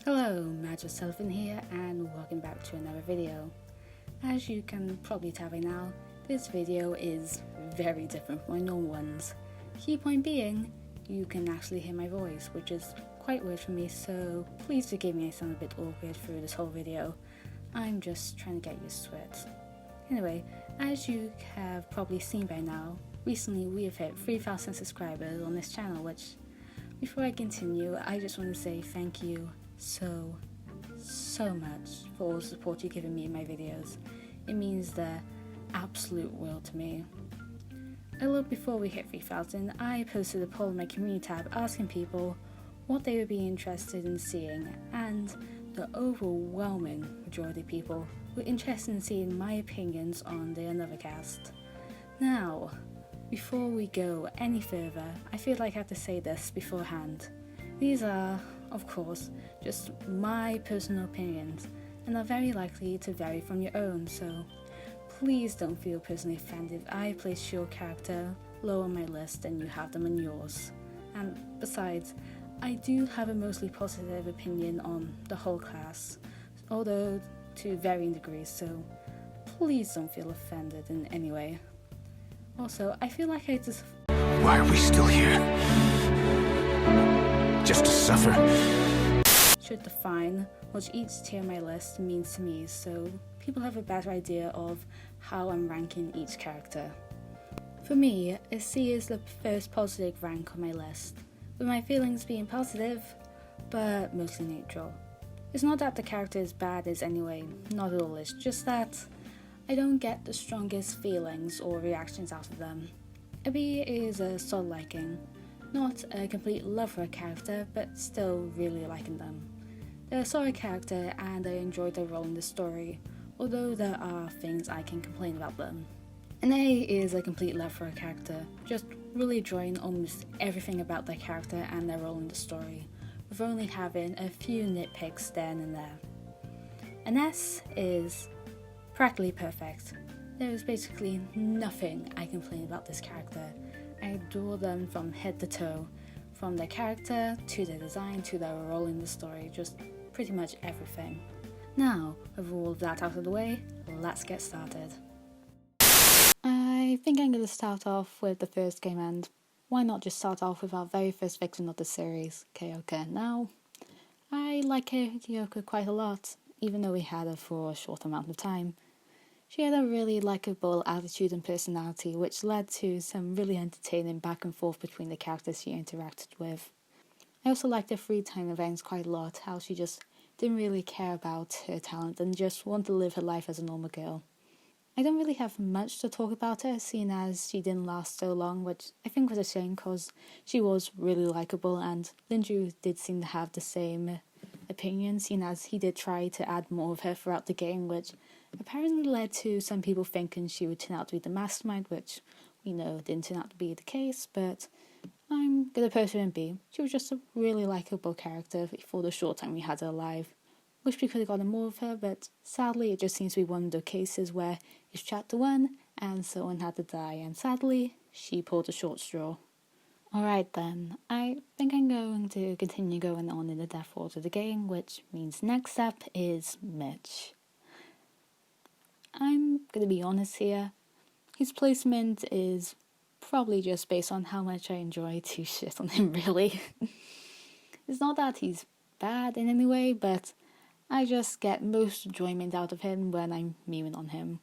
Hello, Magic Elephant here and welcome back to another video. As you can probably tell by now, this video is very different from my normal ones. Key point being, you can actually hear my voice, which is quite weird for me, so please forgive me I sound a bit awkward through this whole video. I'm just trying to get used to it. Anyway, as you have probably seen by now, recently we have hit 3,000 subscribers on this channel, which, before I continue, I just want to say thank you so much for all the support you've given me in my videos. It means the absolute world to me. A little before we hit 3,000, I posted a poll in my community tab asking people what they would be interested in seeing, and the overwhelming majority of people were interested in seeing my opinions on the Another cast. Now, before we go any further, I feel like I have to say this beforehand. These are, of course, just my personal opinions, and are very likely to vary from your own, so please don't feel personally offended if I place your character low on my list and you have them on yours. And besides, I do have a mostly positive opinion on the whole class, although to varying degrees, so please don't feel offended in any way. Also, I feel like I just... Why are we still here? Just to suffer? Should define what each tier on my list means to me, so people have a better idea of how I'm ranking each character. For me, a C is the first positive rank on my list, with my feelings being positive, but mostly neutral. It's not that the character is bad as anyway, not at all, it's just that I don't get the strongest feelings or reactions out of them. A B is a solid liking, not a complete love for a character, but still really liking them. They're a solid character and I enjoy their role in the story, although there are things I can complain about them. An A is a complete love for a character, just really enjoying almost everything about their character and their role in the story, with only having a few nitpicks then and there. An S is practically perfect. There is basically nothing I complain about this character. I adore them from head to toe, from their character to their design to their role in the story, just pretty much everything. Now, with all of that out of the way, let's get started. I think I'm going to start off with the first game, and why not just start off with our very first victim of the series, Yoko. Now, I like Yoko quite a lot, even though we had her for a short amount of time. She had a really likeable attitude and personality, which led to some really entertaining back and forth between the characters she interacted with. I also liked her free time events quite a lot, how she just didn't really care about her talent and just wanted to live her life as a normal girl. I don't really have much to talk about her, seeing as she didn't last so long, which I think was a shame because she was really likeable, and Linju did seem to have the same opinion, seeing as he did try to add more of her throughout the game, which apparently led to some people thinking she would turn out to be the mastermind, which we know didn't turn out to be the case, but I'm gonna put her in B. She was just a really likeable character for the short time we had her alive. Wish we could have gotten more of her, but sadly it just seems to be one of the cases where it's chapter 1 and someone had to die, and sadly she pulled a short straw. Alright then, I think I'm going to continue going on in the death order of the game, which means next up is Mitch. I'm going to be honest here, his placement is probably just based on how much I enjoy to shit on him, really. It's not that he's bad in any way, but I just get most enjoyment out of him when I'm memeing on him.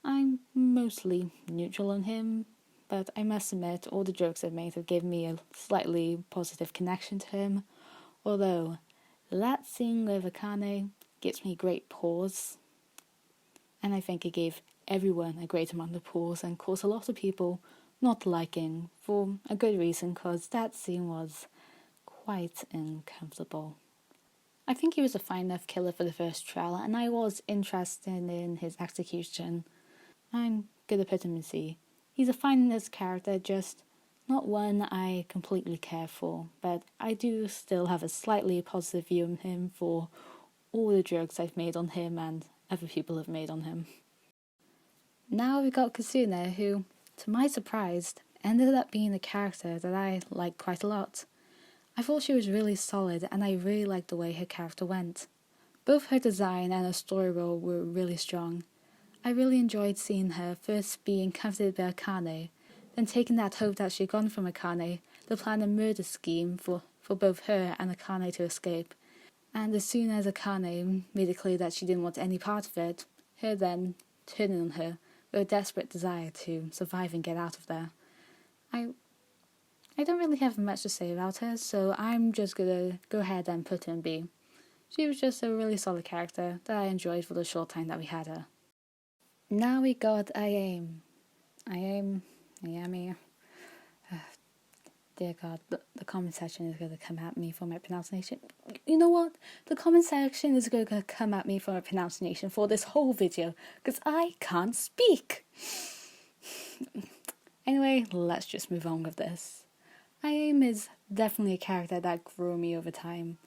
I'm mostly neutral on him, but I must admit all the jokes I've made have given me a slightly positive connection to him, although that scene with Kane gives me great pause. And I think it gave everyone a great amount of pause and caused a lot of people not liking for a good reason, because that scene was quite uncomfortable. I think he was a fine enough killer for the first trial, and I was interested in his execution. I'm gonna put him in C. He's a fine enough character, just not one I completely care for, but I do still have a slightly positive view of him for all the jokes I've made on him and other people have made on him. Now we've got Kasuna, who, to my surprise, ended up being a character that I like quite a lot. I thought she was really solid and I really liked the way her character went. Both her design and her story role were really strong. I really enjoyed seeing her first being comforted by Kane, then taking that hope that she'd gone from Akane to plan a murder scheme for both her and Akane to escape. And as soon as Akane made it clear that she didn't want any part of it, her then turning on her with a desperate desire to survive and get out of there. I don't really have much to say about her, so I'm just gonna go ahead and put her in B. She was just a really solid character that I enjoyed for the short time that we had her. Now we got Ayame. Ayame. Dear God, the comment section is going to come at me for my pronunciation. You know what? The comment section is going to come at me for my pronunciation for this whole video, because I can't speak. Anyway, let's just move on with this. Ayame is definitely a character that grew on me over time.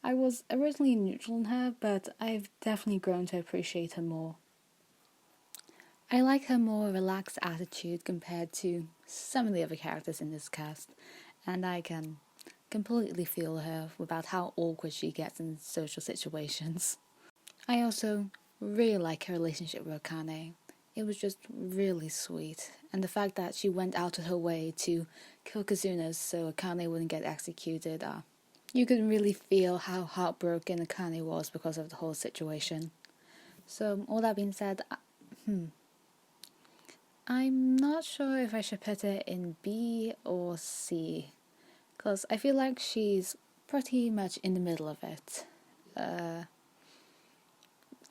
I was originally neutral on her, but I've definitely grown to appreciate her more. I like her more relaxed attitude compared to some of the other characters in this cast, and I can completely feel her about how awkward she gets in social situations. I also really like her relationship with Kane. It was just really sweet, and the fact that she went out of her way to kill Kasuna so Kane wouldn't get executed, you could really feel how heartbroken Kane was because of the whole situation. So, all that being said, I'm not sure if I should put her in B or C, because I feel like she's pretty much in the middle of it.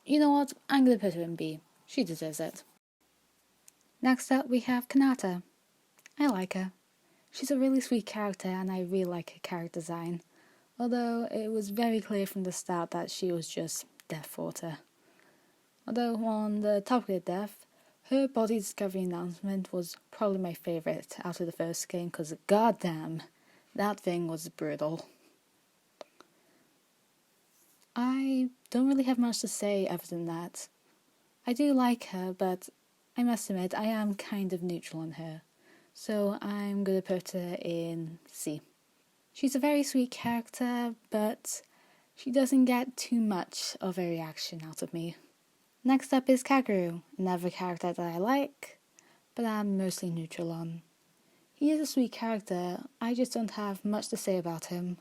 You know what? I'm going to put her in B. She deserves it. Next up, we have Kanata. I like her. She's a really sweet character and I really like her character design, although it was very clear from the start that she was just death fodder. Although on the topic of death, her body discovery announcement was probably my favourite out of the first game because goddamn, that thing was brutal. I don't really have much to say other than that. I do like her, but I must admit I am kind of neutral on her, so I'm going to put her in C. She's a very sweet character, but she doesn't get too much of a reaction out of me. Next up is Kakuru, another character that I like, but I'm mostly neutral on. He is a sweet character, I just don't have much to say about him.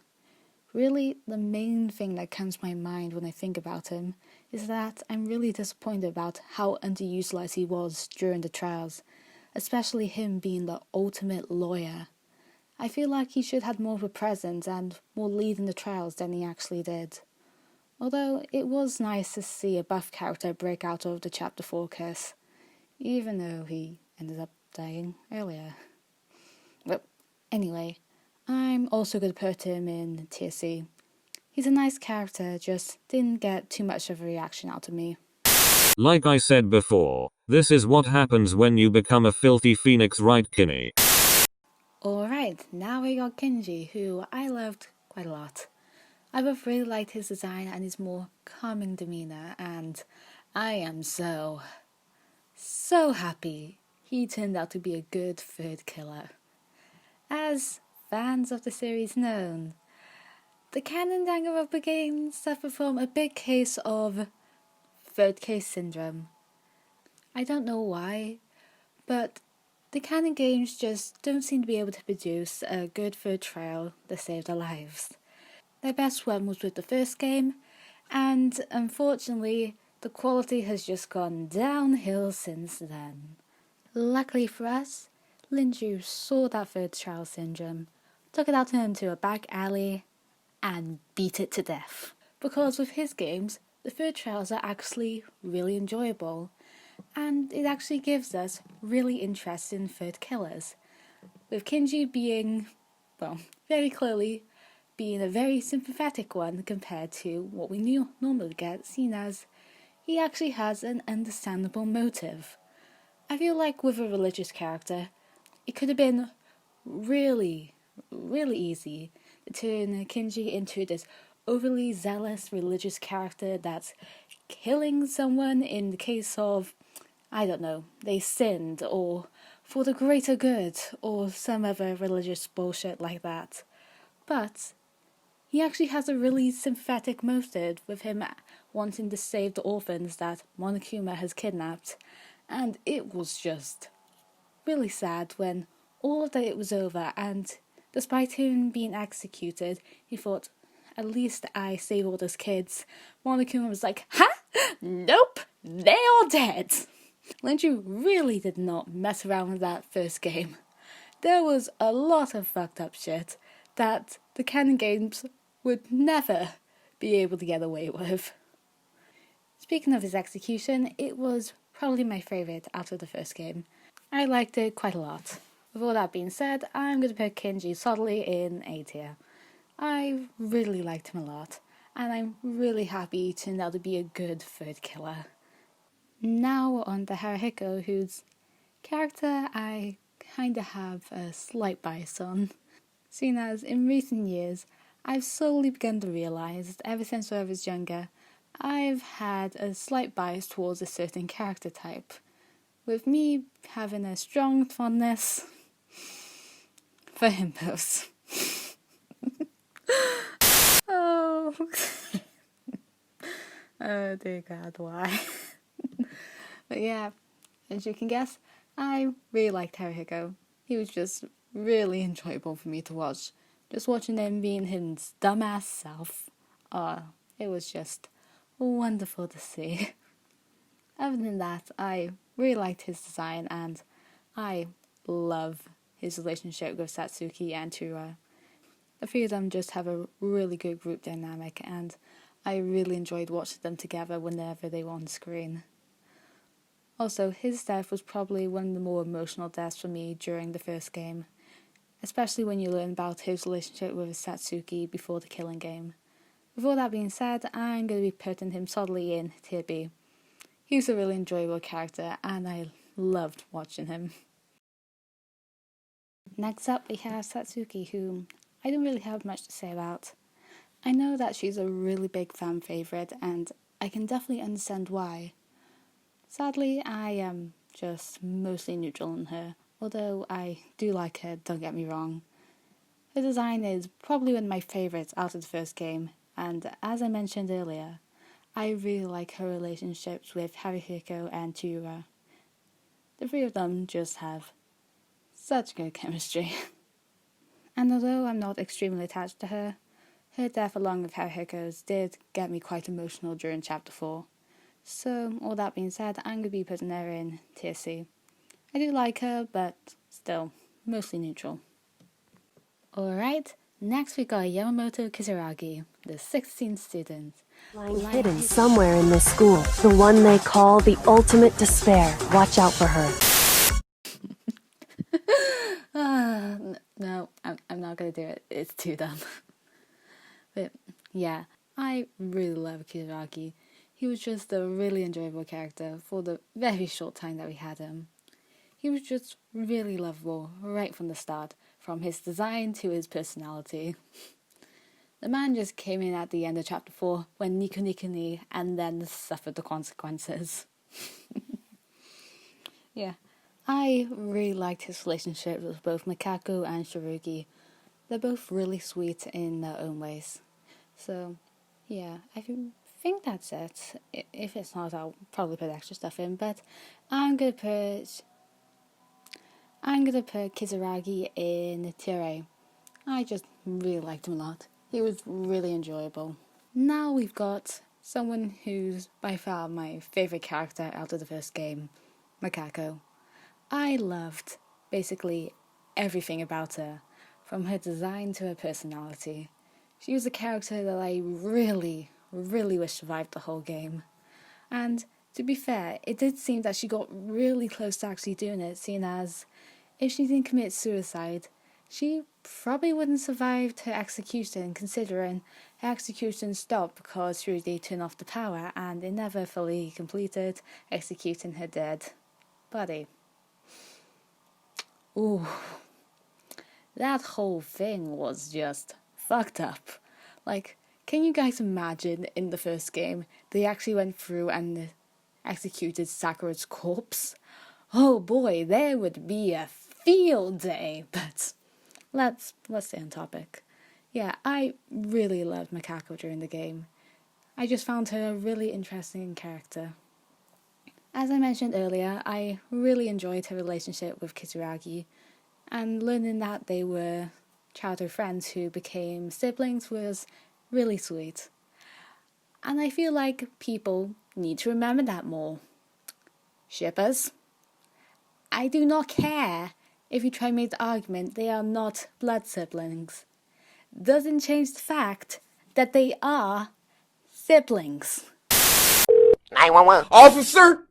Really, the main thing that comes to my mind when I think about him is that I'm really disappointed about how underutilized he was during the trials, especially him being the ultimate lawyer. I feel like he should have had more of a presence and more lead in the trials than he actually did. Although it was nice to see a buff character break out of the Chapter 4 curse, even though he ended up dying earlier. But anyway, I'm also going to put him in Tier C. He's a nice character, just didn't get too much of a reaction out of me. Like I said before, this is what happens when you become a filthy phoenix, right, Kinney? Alright, now we got Kenji, who I loved quite a lot. I both really liked his design and his more calming demeanour, and I am so happy he turned out to be a good third killer. As fans of the series know, the canon Danganronpa games suffer from a big case of third case syndrome. I don't know why, but the canon games just don't seem to be able to produce a good third trial that saved their lives. Their best one was with the first game, and unfortunately, the quality has just gone downhill since then. Luckily for us, Linju saw that third trial syndrome, took it out into a back alley, and beat it to death. Because with his games, the third trials are actually really enjoyable, and it actually gives us really interesting third killers. With Kinji being, very clearly being a very sympathetic one compared to what we normally get, seen as he actually has an understandable motive. I feel like with a religious character, it could have been really easy to turn Kinji into this overly zealous religious character that's killing someone in the case of, I don't know, they sinned, or for the greater good, or some other religious bullshit like that. But He actually has a really sympathetic motive with him wanting to save the orphans that Monokuma has kidnapped, and it was just really sad when all of that was over, and despite him being executed, he thought, at least I saved all those kids. Monokuma was like, huh? Nope, they're all dead. Linju really did not mess around with that first game. There was a lot of fucked up shit that the canon games would never be able to get away with. Speaking of his execution, it was probably my favourite out of the first game. I liked it quite a lot. With all that being said, I'm going to put Kenji solidly in A tier. I really liked him a lot, and I'm really happy to now to be a good third killer. Now on to Haruhiko, whose character I kinda have a slight bias on, seeing as in recent years I've slowly begun to realise that ever since I was younger, I've had a slight bias towards a certain character type, with me having a strong fondness for himpos. Oh. Oh dear God, why? But yeah, as you can guess, I really liked Haruhiko. He was just really enjoyable for me to watch. Just watching him being his dumbass self. It was just wonderful to see. Other than that, I really liked his design, and I love his relationship with Satsuki and Toruuji. The three of them just have a really good group dynamic, and I really enjoyed watching them together whenever they were on screen. Also, his death was probably one of the more emotional deaths for me during the first game, especially when you learn about his relationship with Satsuki before the killing game. With all that being said, I'm going to be putting him solidly in Tier B. He was a really enjoyable character, and I loved watching him. Next up, we have Satsuki, who I don't really have much to say about. I know that she's a really big fan favourite, and I can definitely understand why. Sadly, I am just mostly neutral on her, although I do like her, don't get me wrong. Her design is probably one of my favourites out of the first game, and as I mentioned earlier, I really like her relationships with Haruhiko and Toruuji. The three of them just have such good chemistry. And although I'm not extremely attached to her, her death along with Haruhiko's did get me quite emotional during Chapter 4. So, all that being said, I'm going to be putting her in Tier C. I do like her, but still, mostly neutral. Alright, next we got Yamamoto Kisaragi, the 16th student. Lying hidden somewhere in this school. The one they call the ultimate despair. Watch out for her. No, I'm not going to do it. It's too dumb. But yeah, I really love Kidaraki. He was just a really enjoyable character for the very short time that we had him. He was just really lovable right from the start, from his design to his personality. The man just came in at the end of Chapter 4 when Niku Niku ni and then suffered the consequences. Yeah, I really liked his relationship with both Makoko and Shirugi. They're both really sweet in their own ways. So, yeah, I think that's it. If it's not, I'll probably put extra stuff in, but I'm gonna put Kisaragi in Tier A. I just really liked him a lot. He was really enjoyable. Now we've got someone who's by far my favourite character out of the first game, Makoko. I loved basically everything about her, from her design to her personality. She was a character that I really wish survived the whole game. And to be fair, it did seem that she got really close to actually doing it, seeing as if she didn't commit suicide, she probably wouldn't have survived her execution, considering her execution stopped because Shirugi turned off the power and it never fully completed executing her dead body. Ooh, that whole thing was just fucked up. Like, can you guys imagine in the first game, they actually went through and executed Sakura's corpse? Oh boy, there would be a field day, but let's stay on topic. Yeah, I really loved Makoko during the game. I just found her a really interesting character. As I mentioned earlier, I really enjoyed her relationship with Kidaraki, and learning that they were childhood friends who became siblings was really sweet. And I feel like people need to remember that more. Shippers, I do not care if you try to make the argument they are not blood siblings. Doesn't change the fact that they are siblings. 911. Officer,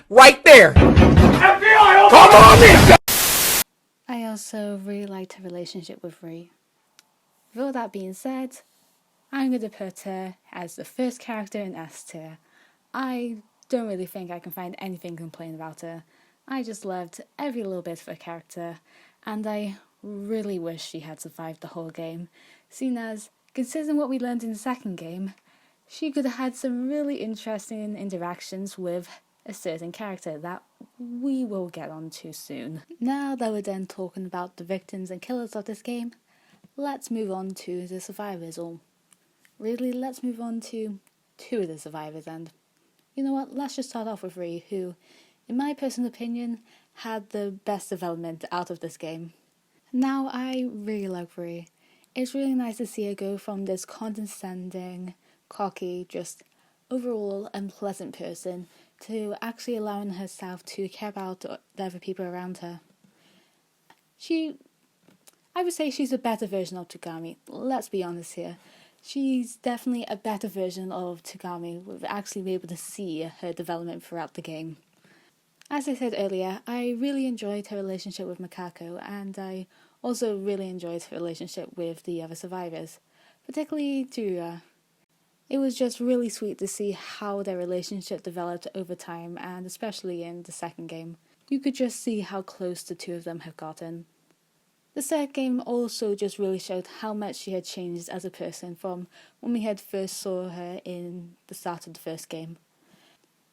right there. FBI, come on in. I also really liked her relationship with Ri. With all that being said, I'm going to put her as the first character in S tier. I don't really think I can find anything to complain about her. I just loved every little bit of her character, and I really wish she had survived the whole game, seeing as, considering what we learned in the second game, she could have had some really interesting interactions with a certain character that we will get on to soon. Now that we're done talking about the victims and killers of this game, let's move on to the survivors, or really let's move on to two of the survivors. And you know what, let's just start off with Ri, who, in my personal opinion, had the best development out of this game. Now, I really like Ri. It's really nice to see her go from this condescending, cocky, just overall unpleasant person to actually allowing herself to care about the other people around her. I would say she's a better version of Togami, let's be honest here. She's definitely a better version of Togami. We've actually been able to see her development throughout the game. As I said earlier, I really enjoyed her relationship with Makoko, and I also really enjoyed her relationship with the other survivors, particularly DRA. It was just really sweet to see how their relationship developed over time, and especially in the second game. You could just see how close the two of them have gotten. The third game also just really showed how much she had changed as a person from when we had first saw her in the start of the first game.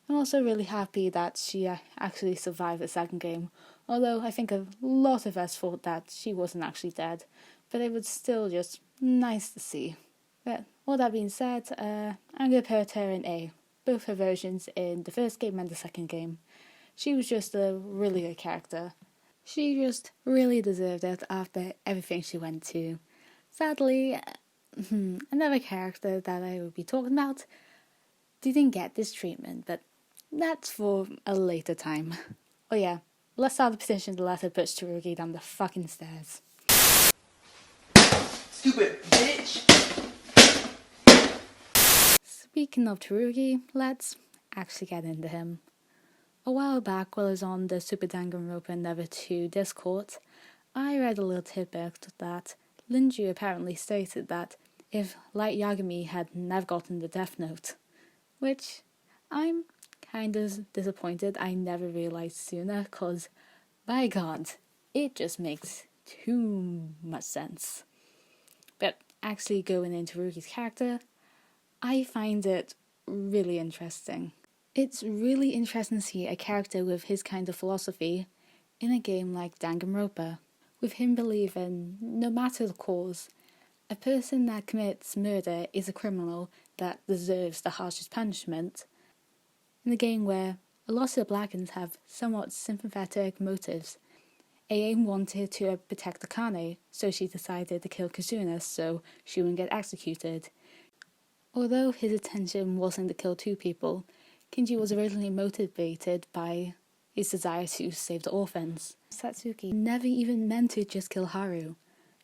I'm also really happy that she actually survived the second game, although I think a lot of us thought that she wasn't actually dead, but it was still just nice to see. But all that being said, I'm going to put her in A, both her versions in the first game and the second game. She was just a really good character. She just really deserved it after everything she went to. Sadly, another character that I will be talking about didn't get this treatment, but that's for a later time. Oh yeah, let's start the petition to let her push Toruuji down the fucking stairs. Stupid bitch. Speaking of Toruuji, let's actually get into him. A while back, while I was on the Super Danganronpa Never 2 Discord, I read a little tidbit that Linju apparently stated that if Light Yagami had never gotten the Death Note, which I'm kind of disappointed I never realised sooner, cause by God, it just makes too much sense. But actually going into Ruki's character, I find it really interesting. It's really interesting to see a character with his kind of philosophy in a game like Danganronpa, with him believing, no matter the cause, a person that commits murder is a criminal that deserves the harshest punishment. In a game where a lot of the Blackens have somewhat sympathetic motives, AAM wanted to protect the Kane, so she decided to kill Kasuna so she wouldn't get executed. Although his intention wasn't to kill two people, Kenji was originally motivated by his desire to save the orphans. Satsuki never even meant to just kill Haru.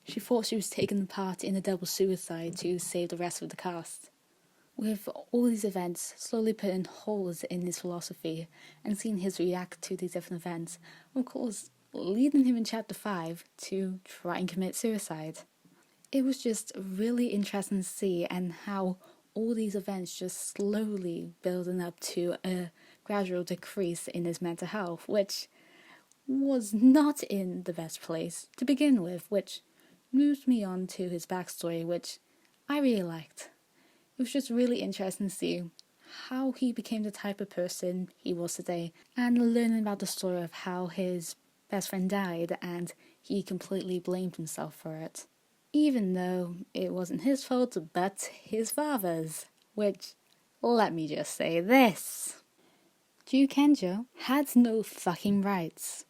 She thought she was taking part in a double suicide to save the rest of the cast. With all these events slowly putting holes in his philosophy and seeing his react to these different events, of course, leading him in Chapter 5 to try and commit suicide. It was just really interesting to see, and how all these events just slowly building up to a gradual decrease in his mental health, which was not in the best place to begin with, which moved me on to his backstory, which I really liked. It was just really interesting to see how he became the type of person he was today, and learning about the story of how his best friend died and he completely blamed himself for it. even though it wasn't his fault but his father's, which, let me just say this. Kenji had no fucking rights.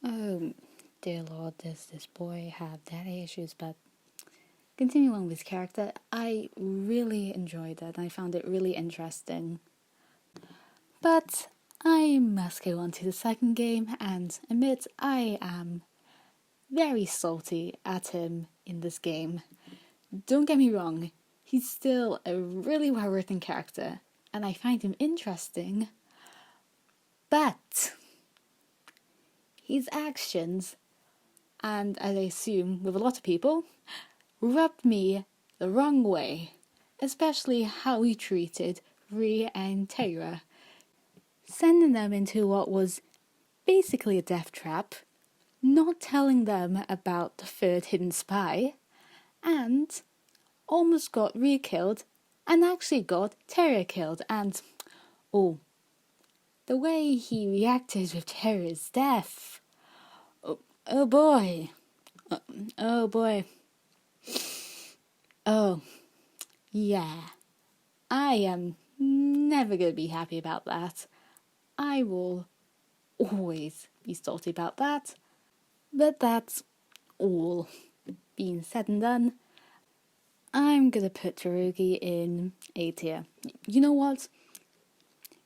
Oh, dear lord, does this boy have daddy issues, but continuing on with his character, I really enjoyed it and I found it really interesting. But I must go on to the second game and admit I am very salty at him in this game. Don't get me wrong, he's still a really well written character and I find him interesting, but his actions, and as I assume with a lot of people, rubbed me the wrong way, especially how he treated Ri and Teira, sending them into what was basically a death trap, not telling them about the third hidden spy, and almost got Ri killed and actually got Teira killed. And the way he reacted with Teira's death, oh boy, oh yeah, I am never gonna be happy about that. I will always be salty about that. But that's all being said and done. I'm gonna put Toruuji in A tier. You know what?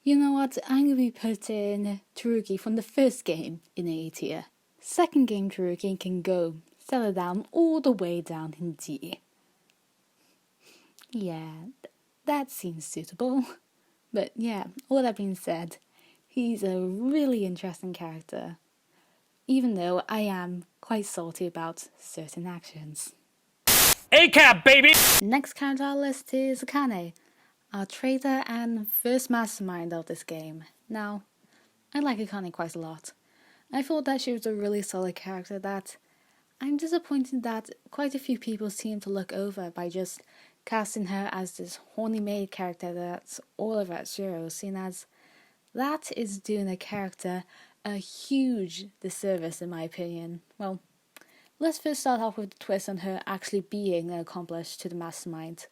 I'm gonna be putting Toruuji from the first game in A tier. Second game Toruuji can go settle down all the way down in D. Yeah, that seems suitable. But yeah, all that being said, he's a really interesting character, even though I am quite salty about certain actions. ACAB, baby! Next character on our list is Kane, our traitor and first mastermind of this game. Now, I like Kane quite a lot. I thought that she was a really solid character that I'm disappointed that quite a few people seem to look over by just casting her as this horny maid character that's all over SDRA2, seen as that is doing a character a huge disservice in my opinion. Well, let's first start off with the twist on her actually being an accomplice to the mastermind.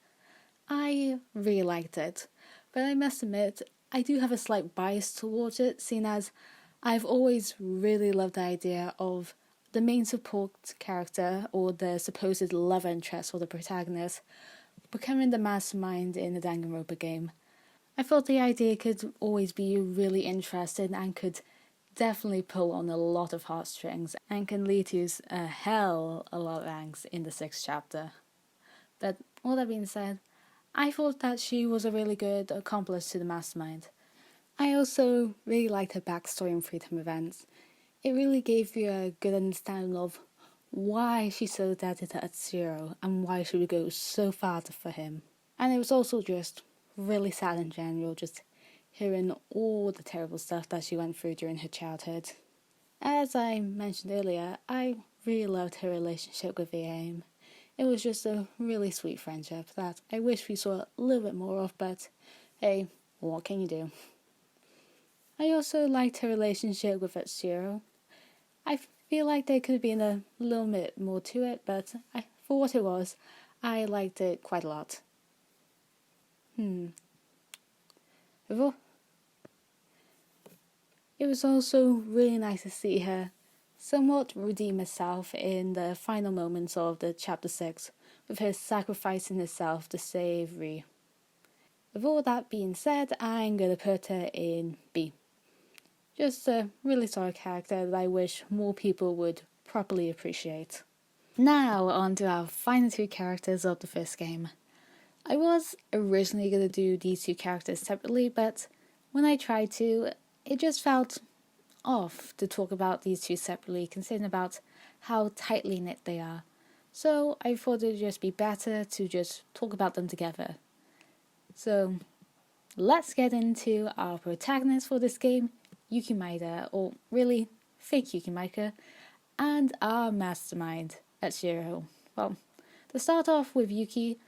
I really liked it, but I must admit I do have a slight bias towards it, seeing as I've always really loved the idea of the main support character or the supposed love interest for the protagonist becoming the mastermind in the Danganronpa game. I thought the idea could always be really interesting and could definitely pull on a lot of heartstrings and can lead to a hell a lot of angst in the 6th chapter. But all that being said, I thought that she was a really good accomplice to the mastermind. I also really liked her backstory in Freedom Events. It really gave you a good understanding of why she's so addicted to Zero and why she would go so far for him. And it was also just really sad in general, just hearing all the terrible stuff that she went through during her childhood. As I mentioned earlier, I really loved her relationship with AIM. It was just a really sweet friendship that I wish we saw a little bit more of, but hey, what can you do? I also liked her relationship with Zero. I feel like there could have been a little bit more to it, but for what it was, I liked it quite a lot. It was also really nice to see her somewhat redeem herself in the final moments of the chapter 6, with her sacrificing herself to save Ri. With all that being said, I'm going to put her in B. Just a really solid character that I wish more people would properly appreciate. Now on to our final 2 characters of the first game. I was originally going to do these 2 characters separately, but when I tried to, it just felt off to talk about these 2 separately, considering about how tightly knit they are. So I thought it would just be better to just talk about them together. So let's get into our protagonist for this game, Yuki Maeda, or really fake Yuki Maeda, and our mastermind Zero. Well, to start off with Yuki,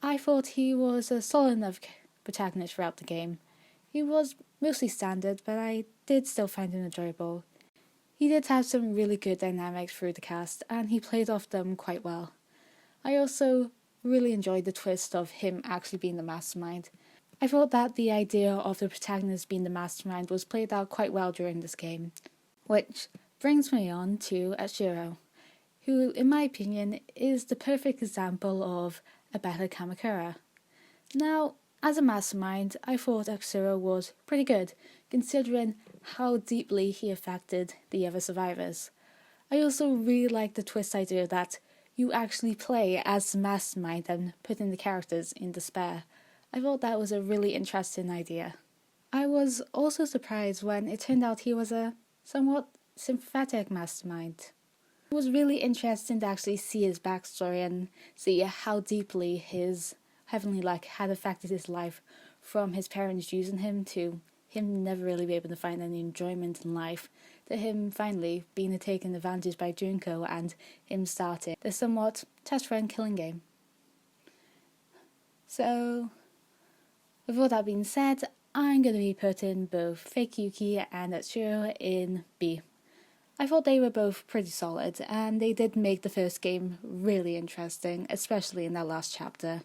I thought he was a solid enough protagonist throughout the game. He was mostly standard, but I did still find him enjoyable. He did have some really good dynamics through the cast, and he played off them quite well. I also really enjoyed the twist of him actually being the mastermind. I thought that the idea of the protagonist being the mastermind was played out quite well during this game. Which brings me on to Hiro, who, in my opinion, is the perfect example of a better Kamakura. Now, as a mastermind, I thought Hiro was pretty good, considering how deeply he affected the other survivors. I also really like the twist idea that you actually play as the mastermind and putting the characters in despair. I thought that was a really interesting idea. I was also surprised when it turned out he was a somewhat sympathetic mastermind. It was really interesting to actually see his backstory and see how deeply his heavenly luck had affected his life, from his parents using him to him never really be able to find any enjoyment in life, to him finally being taken advantage by Junko and him starting the somewhat test friend killing game. So, with all that being said, I'm going to be putting both Fake Yuki and Hiro in B. I thought they were both pretty solid, and they did make the first game really interesting, especially in that last chapter.